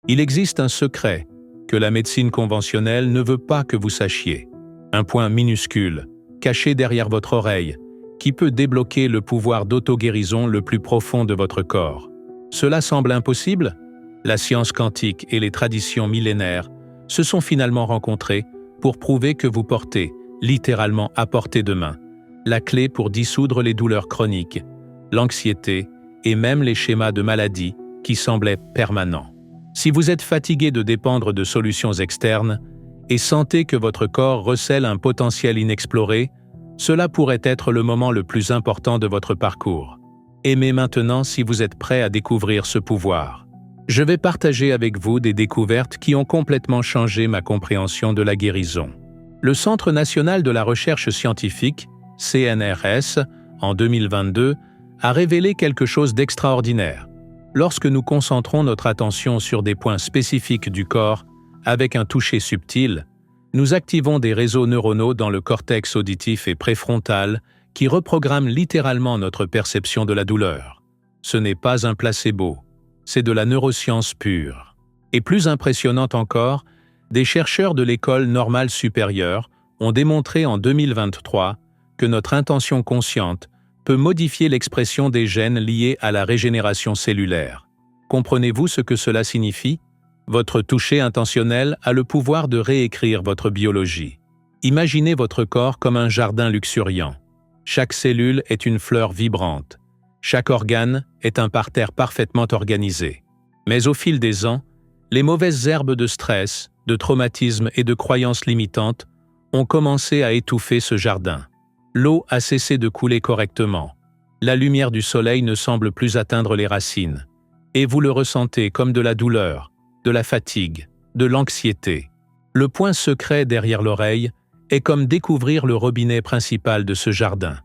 Il existe un secret que la médecine conventionnelle ne veut pas que vous sachiez. Un point minuscule, caché derrière votre oreille, qui peut débloquer le pouvoir d'auto-guérison le plus profond de votre corps. Cela semble impossible? La science quantique et les traditions millénaires se sont finalement rencontrées pour prouver que vous portez, littéralement à portée de main, la clé pour dissoudre les douleurs chroniques, l'anxiété et même les schémas de maladie qui semblaient permanents. Si vous êtes fatigué de dépendre de solutions externes et sentez que votre corps recèle un potentiel inexploré, cela pourrait être le moment le plus important de votre parcours. Aimez maintenant si vous êtes prêt à découvrir ce pouvoir. Je vais partager avec vous des découvertes qui ont complètement changé ma compréhension de la guérison. Le Centre national de la recherche scientifique, CNRS, en 2022, a révélé quelque chose d'extraordinaire. Lorsque nous concentrons notre attention sur des points spécifiques du corps, avec un toucher subtil, nous activons des réseaux neuronaux dans le cortex auditif et préfrontal qui reprogramment littéralement notre perception de la douleur. Ce n'est pas un placebo, c'est de la neuroscience pure. Et plus impressionnante encore, des chercheurs de l'École normale supérieure ont démontré en 2023 que notre intention consciente peut modifier l'expression des gènes liés à la régénération cellulaire. Comprenez-vous ce que cela signifie? Votre toucher intentionnel a le pouvoir de réécrire votre biologie. Imaginez votre corps comme un jardin luxuriant. Chaque cellule est une fleur vibrante. Chaque organe est un parterre parfaitement organisé. Mais au fil des ans, les mauvaises herbes de stress, de traumatisme et de croyances limitantes ont commencé à étouffer ce jardin. L'eau a cessé de couler correctement. La lumière du soleil ne semble plus atteindre les racines. Et vous le ressentez comme de la douleur, de la fatigue, de l'anxiété. Le point secret derrière l'oreille est comme découvrir le robinet principal de ce jardin.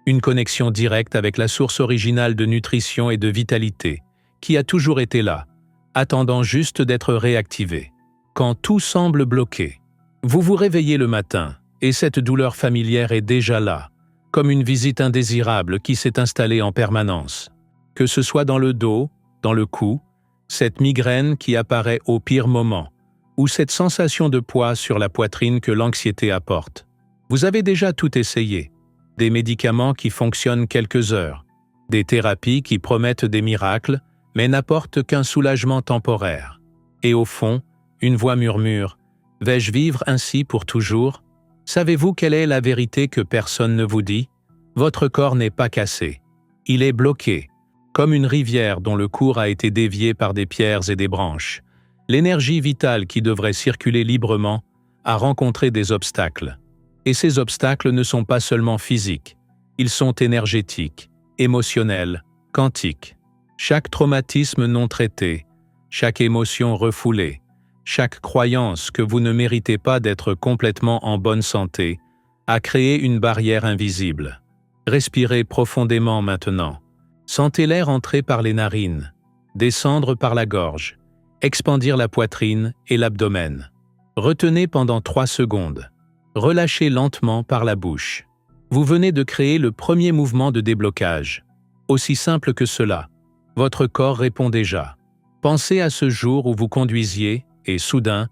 Une connexion directe avec la source originale de nutrition et de vitalité, qui a toujours été là, attendant juste d'être réactivée. Quand tout semble bloqué, vous vous réveillez le matin, et cette douleur familière est déjà là, comme une visite indésirable qui s'est installée en permanence. Que ce soit dans le dos, dans le cou, cette migraine qui apparaît au pire moment, ou cette sensation de poids sur la poitrine que l'anxiété apporte. Vous avez déjà tout essayé. Des médicaments qui fonctionnent quelques heures, des thérapies qui promettent des miracles, mais n'apportent qu'un soulagement temporaire. Et au fond, une voix murmure « Vais-je vivre ainsi pour toujours ?» Savez-vous quelle est la vérité que personne ne vous dit? Votre corps n'est pas cassé. Il est bloqué, comme une rivière dont le cours a été dévié par des pierres et des branches. L'énergie vitale qui devrait circuler librement a rencontré des obstacles. Et ces obstacles ne sont pas seulement physiques, ils sont énergétiques, émotionnels, quantiques. Chaque traumatisme non traité, chaque émotion refoulée, chaque croyance que vous ne méritez pas d'être complètement en bonne santé a créé une barrière invisible. Respirez profondément maintenant. Sentez l'air entrer par les narines, descendre par la gorge, expandir la poitrine et l'abdomen. Retenez pendant 3 secondes. Relâchez lentement par la bouche. Vous venez de créer le premier mouvement de déblocage. Aussi simple que cela. Votre corps répond déjà. Pensez à ce jour où vous conduisiez et soudain,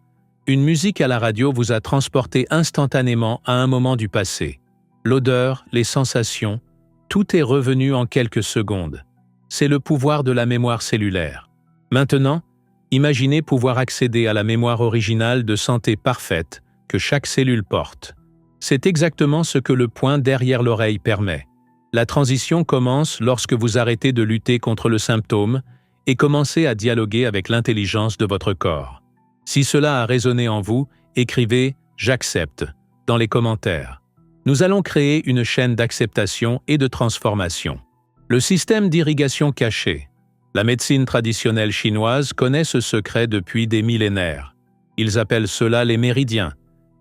une musique à la radio vous a transporté instantanément à un moment du passé. L'odeur, les sensations, tout est revenu en quelques secondes. C'est le pouvoir de la mémoire cellulaire. Maintenant, imaginez pouvoir accéder à la mémoire originale de santé parfaite que chaque cellule porte. C'est exactement ce que le point derrière l'oreille permet. La transition commence lorsque vous arrêtez de lutter contre le symptôme et commencez à dialoguer avec l'intelligence de votre corps. Si cela a résonné en vous, écrivez « J'accepte » dans les commentaires. Nous allons créer une chaîne d'acceptation et de transformation. Le système d'irrigation caché. La médecine traditionnelle chinoise connaît ce secret depuis des millénaires. Ils appellent cela les méridiens,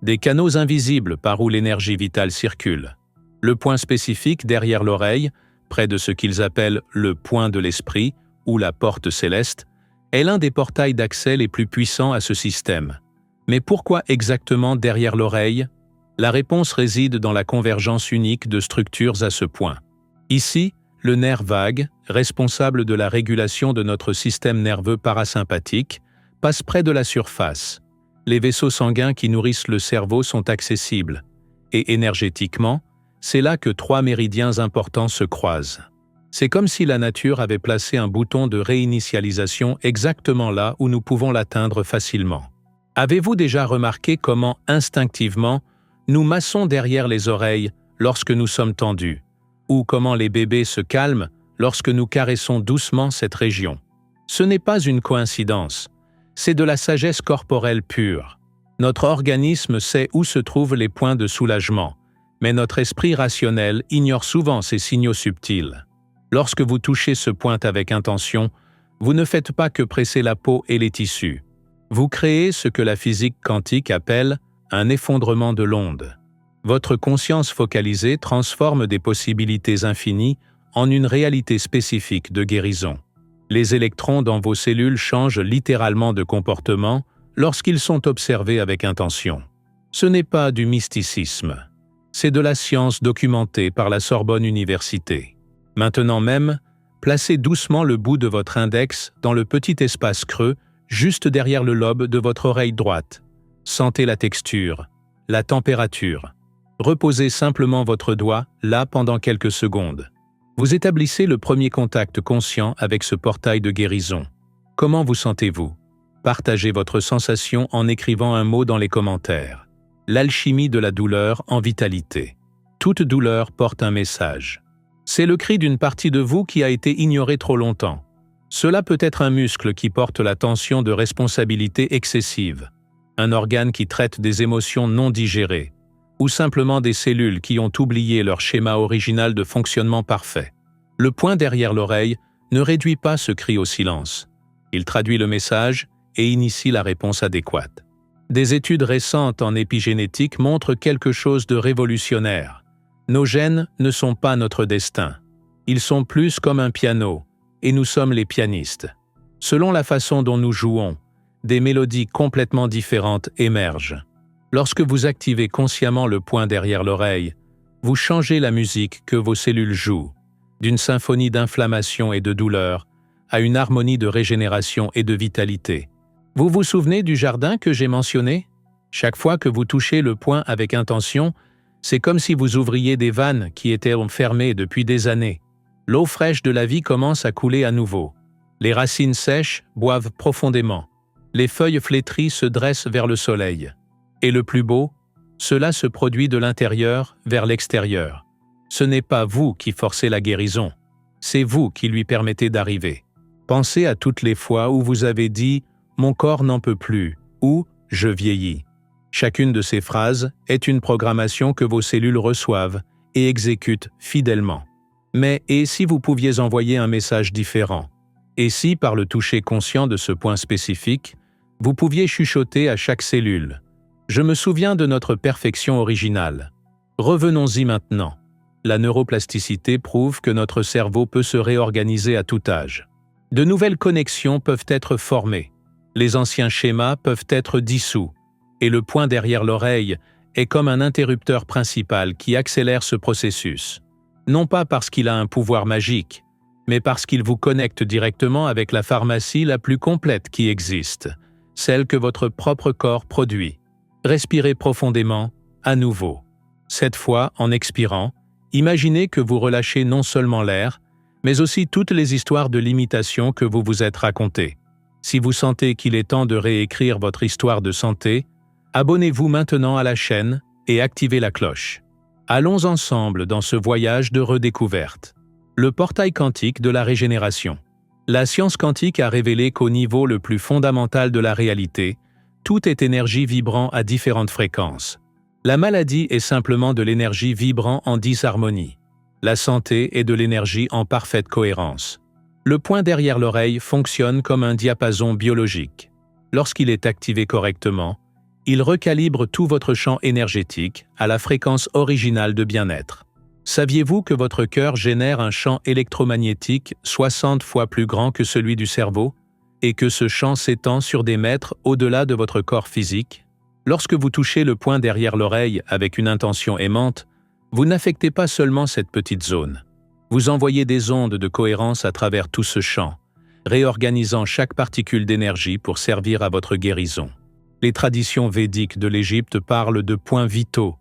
des canaux invisibles par où l'énergie vitale circule. Le point spécifique derrière l'oreille, près de ce qu'ils appellent le point de l'esprit ou la porte céleste, est l'un des portails d'accès les plus puissants à ce système. Mais pourquoi exactement derrière l'oreille? La réponse réside dans la convergence unique de structures à ce point. Ici, le nerf vague, responsable de la régulation de notre système nerveux parasympathique, passe près de la surface. Les vaisseaux sanguins qui nourrissent le cerveau sont accessibles. Et énergétiquement, c'est là que 3 méridiens importants se croisent. C'est comme si la nature avait placé un bouton de réinitialisation exactement là où nous pouvons l'atteindre facilement. Avez-vous déjà remarqué comment, instinctivement, nous massons derrière les oreilles lorsque nous sommes tendus, ou comment les bébés se calment lorsque nous caressons doucement cette région? Ce n'est pas une coïncidence, c'est de la sagesse corporelle pure. Notre organisme sait où se trouvent les points de soulagement, mais notre esprit rationnel ignore souvent ces signaux subtils. Lorsque vous touchez ce point avec intention, vous ne faites pas que presser la peau et les tissus. Vous créez ce que la physique quantique appelle un effondrement de l'onde. Votre conscience focalisée transforme des possibilités infinies en une réalité spécifique de guérison. Les électrons dans vos cellules changent littéralement de comportement lorsqu'ils sont observés avec intention. Ce n'est pas du mysticisme. C'est de la science documentée par la Sorbonne Université. Maintenant même, placez doucement le bout de votre index dans le petit espace creux juste derrière le lobe de votre oreille droite. Sentez la texture, la température. Reposez simplement votre doigt là pendant quelques secondes. Vous établissez le premier contact conscient avec ce portail de guérison. Comment vous sentez-vous? Partagez votre sensation en écrivant un mot dans les commentaires. L'alchimie de la douleur en vitalité. Toute douleur porte un message. C'est le cri d'une partie de vous qui a été ignorée trop longtemps. Cela peut être un muscle qui porte la tension de responsabilité excessive, un organe qui traite des émotions non digérées, ou simplement des cellules qui ont oublié leur schéma original de fonctionnement parfait. Le point derrière l'oreille ne réduit pas ce cri au silence. Il traduit le message et initie la réponse adéquate. Des études récentes en épigénétique montrent quelque chose de révolutionnaire. Nos gènes ne sont pas notre destin. Ils sont plus comme un piano, et nous sommes les pianistes. Selon la façon dont nous jouons, des mélodies complètement différentes émergent. Lorsque vous activez consciemment le point derrière l'oreille, vous changez la musique que vos cellules jouent, d'une symphonie d'inflammation et de douleur à une harmonie de régénération et de vitalité. Vous vous souvenez du jardin que j'ai mentionné? Chaque fois que vous touchez le point avec intention, c'est comme si vous ouvriez des vannes qui étaient fermées depuis des années. L'eau fraîche de la vie commence à couler à nouveau. Les racines sèches boivent profondément. Les feuilles flétries se dressent vers le soleil. Et le plus beau, cela se produit de l'intérieur vers l'extérieur. Ce n'est pas vous qui forcez la guérison, c'est vous qui lui permettez d'arriver. Pensez à toutes les fois où vous avez dit « mon corps n'en peut plus » ou « je vieillis ». Chacune de ces phrases est une programmation que vos cellules reçoivent et exécutent fidèlement. Mais et si vous pouviez envoyer un message différent? Et si, par le toucher conscient de ce point spécifique, vous pouviez chuchoter à chaque cellule « Je me souviens de notre perfection originale. Revenons-y maintenant. » La neuroplasticité prouve que notre cerveau peut se réorganiser à tout âge. De nouvelles connexions peuvent être formées. Les anciens schémas peuvent être dissous. Et le point derrière l'oreille est comme un interrupteur principal qui accélère ce processus. Non pas parce qu'il a un pouvoir magique, mais parce qu'il vous connecte directement avec la pharmacie la plus complète qui existe, celle que votre propre corps produit. Respirez profondément, à nouveau. Cette fois, en expirant, imaginez que vous relâchez non seulement l'air, mais aussi toutes les histoires de limitation que vous vous êtes racontées. Si vous sentez qu'il est temps de réécrire votre histoire de santé, abonnez-vous maintenant à la chaîne et activez la cloche. Allons ensemble dans ce voyage de redécouverte. Le portail quantique de la régénération. La science quantique a révélé qu'au niveau le plus fondamental de la réalité, tout est énergie vibrant à différentes fréquences. La maladie est simplement de l'énergie vibrant en disharmonie. La santé est de l'énergie en parfaite cohérence. Le point derrière l'oreille fonctionne comme un diapason biologique. Lorsqu'il est activé correctement, il recalibre tout votre champ énergétique à la fréquence originale de bien-être. Saviez-vous que votre cœur génère un champ électromagnétique 60 fois plus grand que celui du cerveau et que ce champ s'étend sur des mètres au-delà de votre corps physique? Lorsque vous touchez le point derrière l'oreille avec une intention aimante, vous n'affectez pas seulement cette petite zone. Vous envoyez des ondes de cohérence à travers tout ce champ, réorganisant chaque particule d'énergie pour servir à votre guérison. Les traditions védiques de l'Égypte parlent de points vitaux,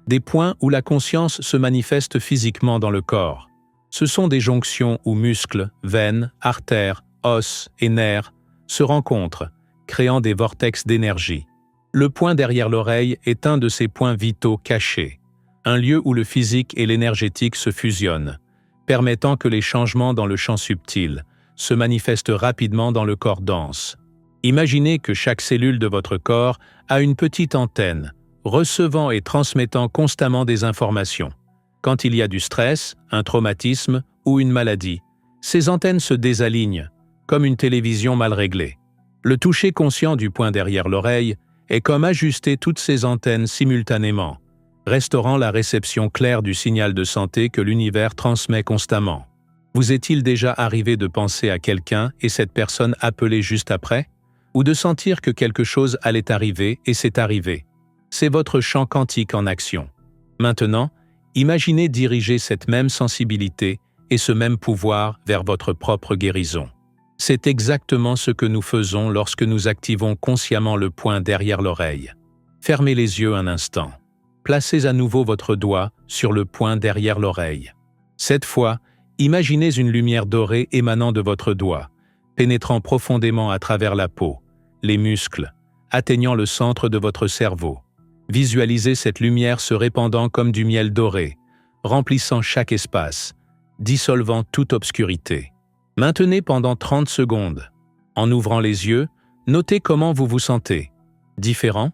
des points où la conscience se manifeste physiquement dans le corps. Ce sont des jonctions où muscles, veines, artères, os et nerfs se rencontrent, créant des vortex d'énergie. Le point derrière l'oreille est un de ces points vitaux cachés, un lieu où le physique et l'énergétique se fusionnent, permettant que les changements dans le champ subtil se manifestent rapidement dans le corps dense. Imaginez que chaque cellule de votre corps a une petite antenne, recevant et transmettant constamment des informations. Quand il y a du stress, un traumatisme ou une maladie, ces antennes se désalignent, comme une télévision mal réglée. Le toucher conscient du point derrière l'oreille est comme ajuster toutes ces antennes simultanément, restaurant la réception claire du signal de santé que l'univers transmet constamment. Vous est-il déjà arrivé de penser à quelqu'un et cette personne appelée juste après? Ou de sentir que quelque chose allait arriver et c'est arrivé? C'est votre champ quantique en action. Maintenant, imaginez diriger cette même sensibilité et ce même pouvoir vers votre propre guérison. C'est exactement ce que nous faisons lorsque nous activons consciemment le point derrière l'oreille. Fermez les yeux un instant. Placez à nouveau votre doigt sur le point derrière l'oreille. Cette fois, imaginez une lumière dorée émanant de votre doigt, pénétrant profondément à travers la peau, les muscles, atteignant le centre de votre cerveau. Visualisez cette lumière se répandant comme du miel doré, remplissant chaque espace, dissolvant toute obscurité. Maintenez pendant 30 secondes. En ouvrant les yeux, notez comment vous vous sentez. Différent?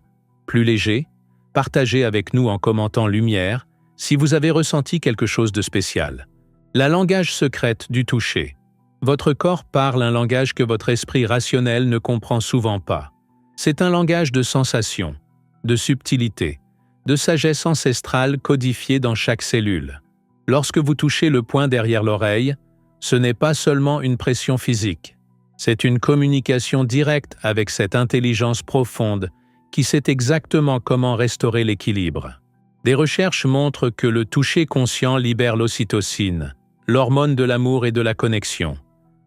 Plus léger? Partagez avec nous en commentant lumière si vous avez ressenti quelque chose de spécial. La langage secrète du toucher. Votre corps parle un langage que votre esprit rationnel ne comprend souvent pas. C'est un langage de sensations, de subtilité, de sagesse ancestrale codifiée dans chaque cellule. Lorsque vous touchez le point derrière l'oreille, ce n'est pas seulement une pression physique, c'est une communication directe avec cette intelligence profonde qui sait exactement comment restaurer l'équilibre. Des recherches montrent que le toucher conscient libère l'ocytocine, l'hormone de l'amour et de la connexion.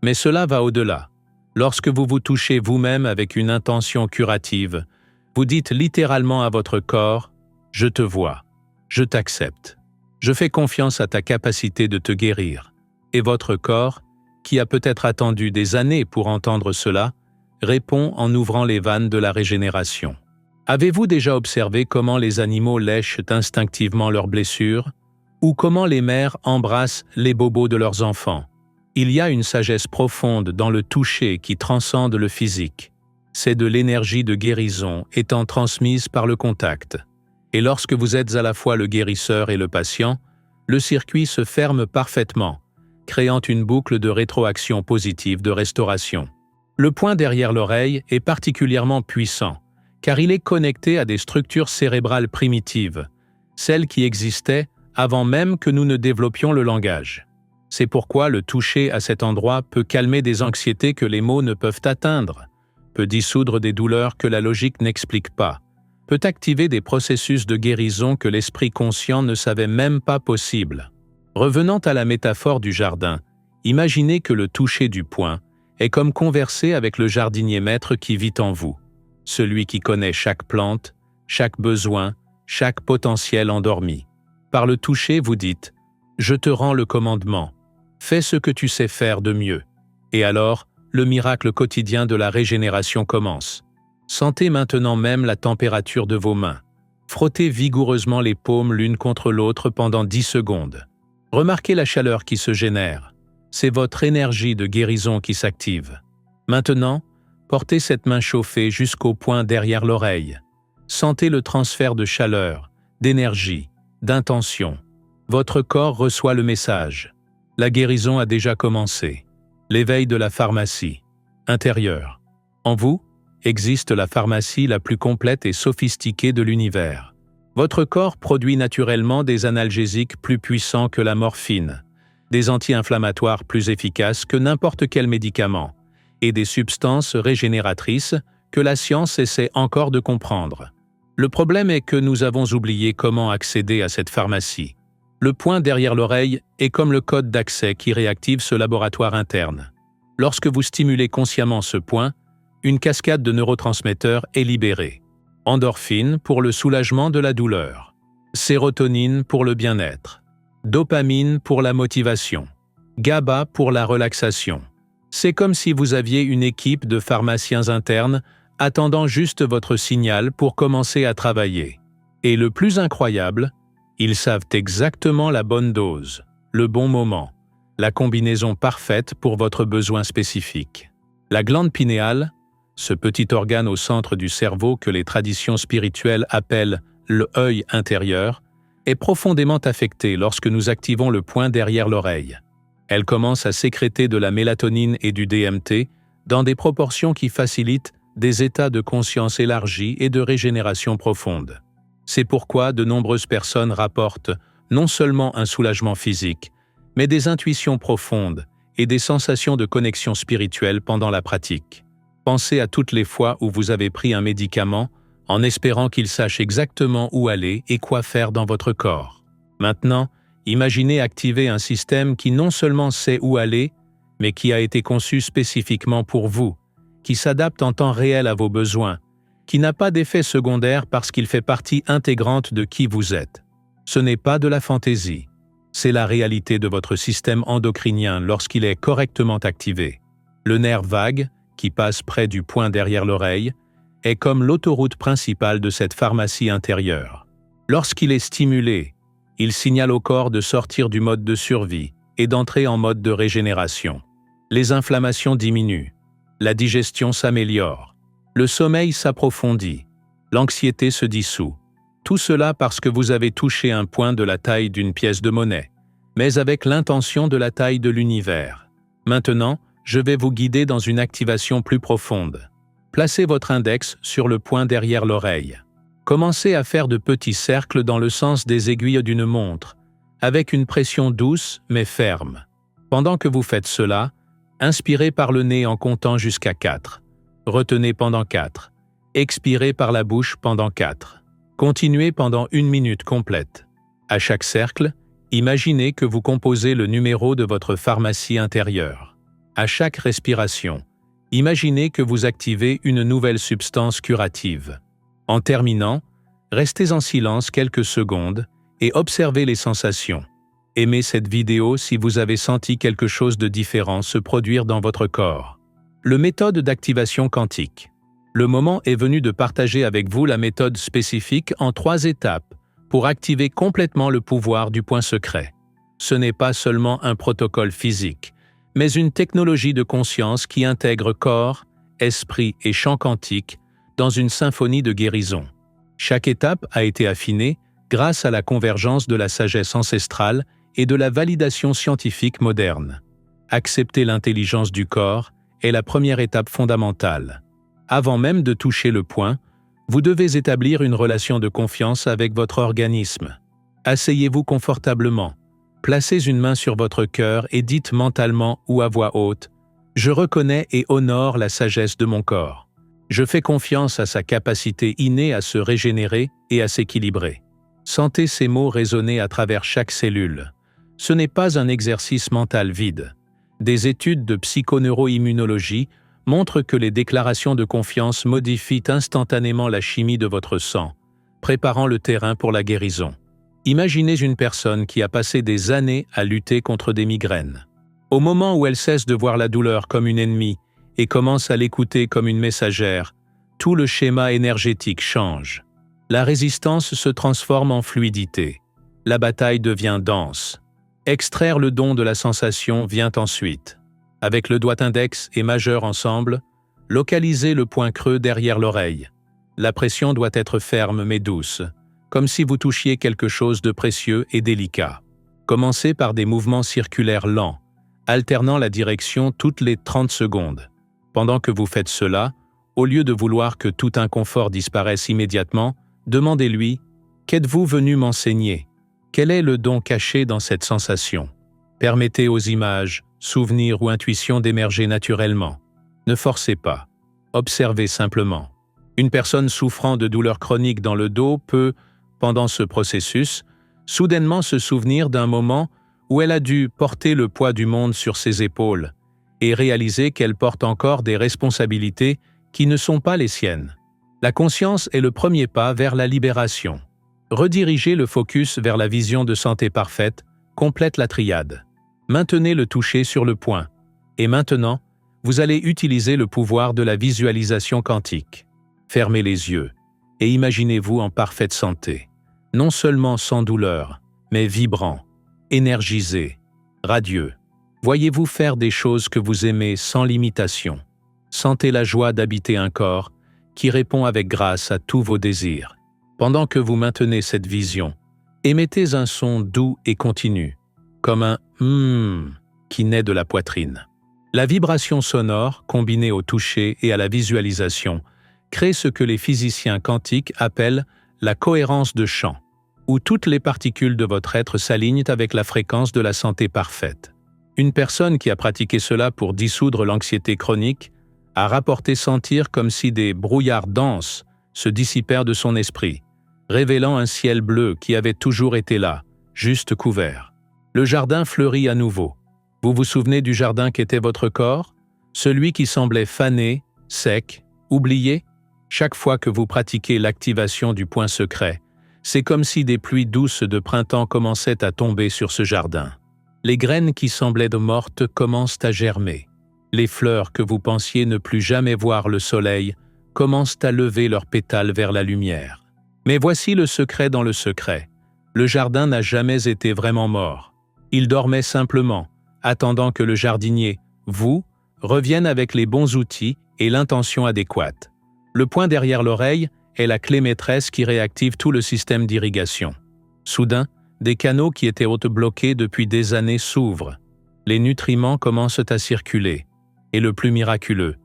Mais cela va au-delà. Lorsque vous vous touchez vous-même avec une intention curative, vous dites littéralement à votre corps « Je te vois, je t'accepte, je fais confiance à ta capacité de te guérir ». Et votre corps, qui a peut-être attendu des années pour entendre cela, répond en ouvrant les vannes de la régénération. Avez-vous déjà observé comment les animaux lèchent instinctivement leurs blessures, ou comment les mères embrassent les bobos de leurs enfants? Il y a une sagesse profonde dans le toucher qui transcende le physique. C'est de l'énergie de guérison étant transmise par le contact. Et lorsque vous êtes à la fois le guérisseur et le patient, le circuit se ferme parfaitement, créant une boucle de rétroaction positive de restauration. Le point derrière l'oreille est particulièrement puissant, car il est connecté à des structures cérébrales primitives, celles qui existaient avant même que nous ne développions le langage. C'est pourquoi le toucher à cet endroit peut calmer des anxiétés que les mots ne peuvent atteindre, peut dissoudre des douleurs que la logique n'explique pas, peut activer des processus de guérison que l'esprit conscient ne savait même pas possibles. Revenant à la métaphore du jardin, imaginez que le toucher du poing est comme converser avec le jardinier maître qui vit en vous, celui qui connaît chaque plante, chaque besoin, chaque potentiel endormi. Par le toucher, vous dites « Je te rends le commandement, fais ce que tu sais faire de mieux ». Et alors, le miracle quotidien de la régénération commence. Sentez maintenant même la température de vos mains. Frottez vigoureusement les paumes l'une contre l'autre pendant 10 secondes. Remarquez la chaleur qui se génère. C'est votre énergie de guérison qui s'active. Maintenant, portez cette main chauffée jusqu'au point derrière l'oreille. Sentez le transfert de chaleur, d'énergie, d'intention. Votre corps reçoit le message. La guérison a déjà commencé. L'éveil de la pharmacie intérieure. En vous, existe la pharmacie la plus complète et sophistiquée de l'univers. Votre corps produit naturellement des analgésiques plus puissants que la morphine, des anti-inflammatoires plus efficaces que n'importe quel médicament, et des substances régénératrices que la science essaie encore de comprendre. Le problème est que nous avons oublié comment accéder à cette pharmacie. Le point derrière l'oreille est comme le code d'accès qui réactive ce laboratoire interne. Lorsque vous stimulez consciemment ce point, une cascade de neurotransmetteurs est libérée. Endorphine pour le soulagement de la douleur. Sérotonine pour le bien-être. Dopamine pour la motivation. GABA pour la relaxation. C'est comme si vous aviez une équipe de pharmaciens internes attendant juste votre signal pour commencer à travailler. Et le plus incroyable, ils savent exactement la bonne dose, le bon moment, la combinaison parfaite pour votre besoin spécifique. La glande pinéale, ce petit organe au centre du cerveau que les traditions spirituelles appellent le « œil intérieur », est profondément affectée lorsque nous activons le point derrière l'oreille. Elle commence à sécréter de la mélatonine et du DMT dans des proportions qui facilitent des états de conscience élargis et de régénération profonde. C'est pourquoi de nombreuses personnes rapportent non seulement un soulagement physique, mais des intuitions profondes et des sensations de connexion spirituelle pendant la pratique. Pensez à toutes les fois où vous avez pris un médicament en espérant qu'il sache exactement où aller et quoi faire dans votre corps. Maintenant, imaginez activer un système qui non seulement sait où aller, mais qui a été conçu spécifiquement pour vous, qui s'adapte en temps réel à vos besoins, qui n'a pas d'effet secondaire parce qu'il fait partie intégrante de qui vous êtes. Ce n'est pas de la fantaisie. C'est la réalité de votre système endocrinien lorsqu'il est correctement activé. Le nerf vague, qui passe près du point derrière l'oreille, est comme l'autoroute principale de cette pharmacie intérieure. Lorsqu'il est stimulé, il signale au corps de sortir du mode de survie et d'entrer en mode de régénération. Les inflammations diminuent, la digestion s'améliore, le sommeil s'approfondit, l'anxiété se dissout. Tout cela parce que vous avez touché un point de la taille d'une pièce de monnaie, mais avec l'intention de la taille de l'univers. Maintenant, je vais vous guider dans une activation plus profonde. Placez votre index sur le point derrière l'oreille. Commencez à faire de petits cercles dans le sens des aiguilles d'une montre, avec une pression douce mais ferme. Pendant que vous faites cela, inspirez par le nez en comptant jusqu'à 4. Retenez pendant 4. Expirez par la bouche pendant 4. Continuez pendant 1 minute complète. À chaque cercle, imaginez que vous composez le numéro de votre pharmacie intérieure. À chaque respiration, imaginez que vous activez une nouvelle substance curative. En terminant, restez en silence quelques secondes et observez les sensations. Aimez cette vidéo si vous avez senti quelque chose de différent se produire dans votre corps. Le méthode d'activation quantique. Le moment est venu de partager avec vous la méthode spécifique en 3 étapes pour activer complètement le pouvoir du point secret. Ce n'est pas seulement un protocole physique, mais une technologie de conscience qui intègre corps, esprit et champ quantique dans une symphonie de guérison. Chaque étape a été affinée grâce à la convergence de la sagesse ancestrale et de la validation scientifique moderne. Accepter l'intelligence du corps est la première étape fondamentale. Avant même de toucher le point, vous devez établir une relation de confiance avec votre organisme. Asseyez-vous confortablement. Placez une main sur votre cœur et dites mentalement ou à voix haute « Je reconnais et honore la sagesse de mon corps. Je fais confiance à sa capacité innée à se régénérer et à s'équilibrer. » Sentez ces mots résonner à travers chaque cellule. Ce n'est pas un exercice mental vide. Des études de psychoneuroimmunologie montrent que les déclarations de confiance modifient instantanément la chimie de votre sang, préparant le terrain pour la guérison. Imaginez une personne qui a passé des années à lutter contre des migraines. Au moment où elle cesse de voir la douleur comme une ennemie et commence à l'écouter comme une messagère, tout le schéma énergétique change. La résistance se transforme en fluidité. La bataille devient dense. Extraire le don de la sensation vient ensuite. Avec le doigt index et majeur ensemble, localisez le point creux derrière l'oreille. La pression doit être ferme mais douce, comme si vous touchiez quelque chose de précieux et délicat. Commencez par des mouvements circulaires lents, alternant la direction toutes les 30 secondes. Pendant que vous faites cela, au lieu de vouloir que tout inconfort disparaisse immédiatement, demandez-lui « Qu'êtes-vous venu m'enseigner ? Quel est le don caché dans cette sensation ?» Permettez aux images, souvenirs ou intuitions d'émerger naturellement. Ne forcez pas. Observez simplement. Une personne souffrant de douleurs chroniques dans le dos peut, pendant ce processus, soudainement se souvenir d'un moment où elle a dû porter le poids du monde sur ses épaules et réalisez qu'elle porte encore des responsabilités qui ne sont pas les siennes. La conscience est le premier pas vers la libération. Redirigez le focus vers la vision de santé parfaite, complète la triade. Maintenez le toucher sur le point. Et maintenant, vous allez utiliser le pouvoir de la visualisation quantique. Fermez les yeux et imaginez-vous en parfaite santé. Non seulement sans douleur, mais vibrant, énergisé, radieux. Voyez-vous faire des choses que vous aimez sans limitation. Sentez la joie d'habiter un corps qui répond avec grâce à tous vos désirs. Pendant que vous maintenez cette vision, émettez un son doux et continu, comme un « qui naît de la poitrine. La vibration sonore, combinée au toucher et à la visualisation, crée ce que les physiciens quantiques appellent la cohérence de champ, où toutes les particules de votre être s'alignent avec la fréquence de la santé parfaite. Une personne qui a pratiqué cela pour dissoudre l'anxiété chronique a rapporté sentir comme si des brouillards denses se dissipèrent de son esprit, révélant un ciel bleu qui avait toujours été là, juste couvert. Le jardin fleurit à nouveau. Vous vous souvenez du jardin qu'était votre corps? Celui qui semblait fané, sec, oublié? Chaque fois que vous pratiquez l'activation du point secret, c'est comme si des pluies douces de printemps commençaient à tomber sur ce jardin. Les graines qui semblaient mortes commencent à germer. Les fleurs que vous pensiez ne plus jamais voir le soleil commencent à lever leurs pétales vers la lumière. Mais voici le secret dans le secret. Le jardin n'a jamais été vraiment mort. Il dormait simplement, attendant que le jardinier, vous, revienne avec les bons outils et l'intention adéquate. Le point derrière l'oreille est la clé maîtresse qui réactive tout le système d'irrigation. Soudain, des canaux qui étaient bloqués depuis des années s'ouvrent. Les nutriments commencent à circuler. Et le plus miraculeux,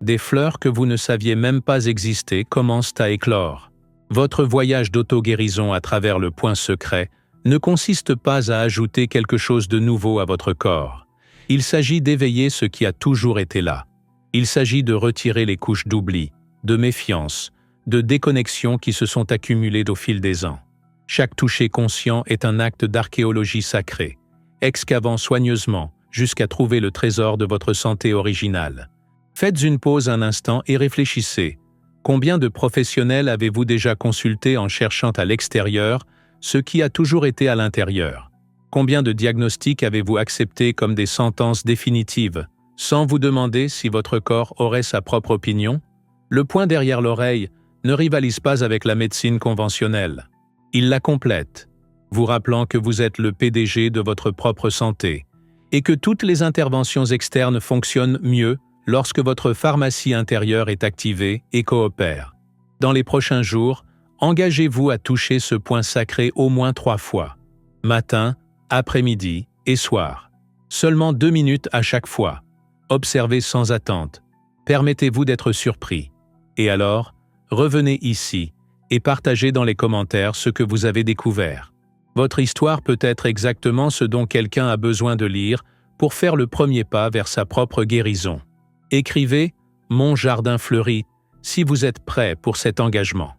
des fleurs que vous ne saviez même pas exister commencent à éclore. Votre voyage d'auto-guérison à travers le point secret ne consiste pas à ajouter quelque chose de nouveau à votre corps. Il s'agit d'éveiller ce qui a toujours été là. Il s'agit de retirer les couches d'oubli, de méfiance, de déconnexion qui se sont accumulées au fil des ans. Chaque toucher conscient est un acte d'archéologie sacrée, excavant soigneusement jusqu'à trouver le trésor de votre santé originale. Faites une pause un instant et réfléchissez. Combien de professionnels avez-vous déjà consulté en cherchant à l'extérieur ce qui a toujours été à l'intérieur? Combien de diagnostics avez-vous acceptés comme des sentences définitives, sans vous demander si votre corps aurait sa propre opinion? Le point derrière l'oreille ne rivalise pas avec la médecine conventionnelle. Il la complète, vous rappelant que vous êtes le PDG de votre propre santé et que toutes les interventions externes fonctionnent mieux lorsque votre pharmacie intérieure est activée et coopère. Dans les prochains jours, engagez-vous à toucher ce point sacré au moins 3 fois. Matin, après-midi et soir. Seulement 2 minutes à chaque fois. Observez sans attente. Permettez-vous d'être surpris. Et alors, revenez ici et partagez dans les commentaires ce que vous avez découvert. Votre histoire peut être exactement ce dont quelqu'un a besoin de lire pour faire le premier pas vers sa propre guérison. Écrivez « Mon jardin fleurit » si vous êtes prêt pour cet engagement.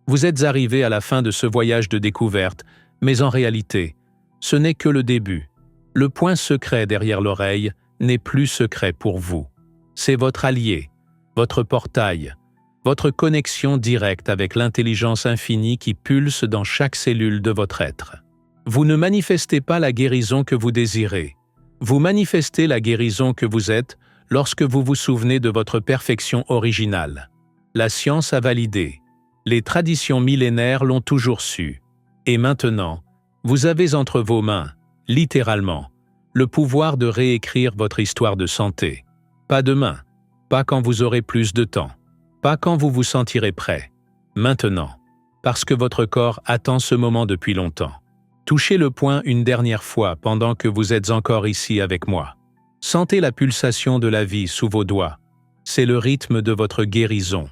Vous êtes arrivé à la fin de ce voyage de découverte, mais en réalité, ce n'est que le début. Le point secret derrière l'oreille n'est plus secret pour vous. C'est votre allié, votre portail, votre connexion directe avec l'intelligence infinie qui pulse dans chaque cellule de votre être. Vous ne manifestez pas la guérison que vous désirez. Vous manifestez la guérison que vous êtes lorsque vous vous souvenez de votre perfection originale. La science a validé. Les traditions millénaires l'ont toujours su. Et maintenant, vous avez entre vos mains, littéralement, le pouvoir de réécrire votre histoire de santé. Pas demain, pas quand vous aurez plus de temps, pas quand vous vous sentirez prêt. Maintenant, parce que votre corps attend ce moment depuis longtemps. Touchez le point une dernière fois pendant que vous êtes encore ici avec moi. Sentez la pulsation de la vie sous vos doigts. C'est le rythme de votre guérison.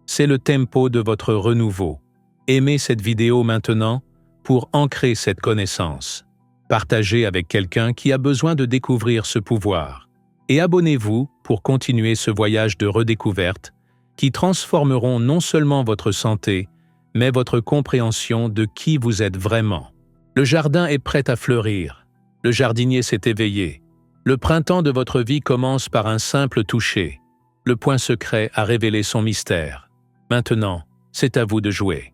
C'est le tempo de votre renouveau. Aimez cette vidéo maintenant pour ancrer cette connaissance. Partagez avec quelqu'un qui a besoin de découvrir ce pouvoir. Et abonnez-vous pour continuer ce voyage de redécouverte qui transformeront non seulement votre santé, mais votre compréhension de qui vous êtes vraiment. Le jardin est prêt à fleurir. Le jardinier s'est éveillé. Le printemps de votre vie commence par un simple toucher. Le point secret a révélé son mystère. Maintenant, c'est à vous de jouer.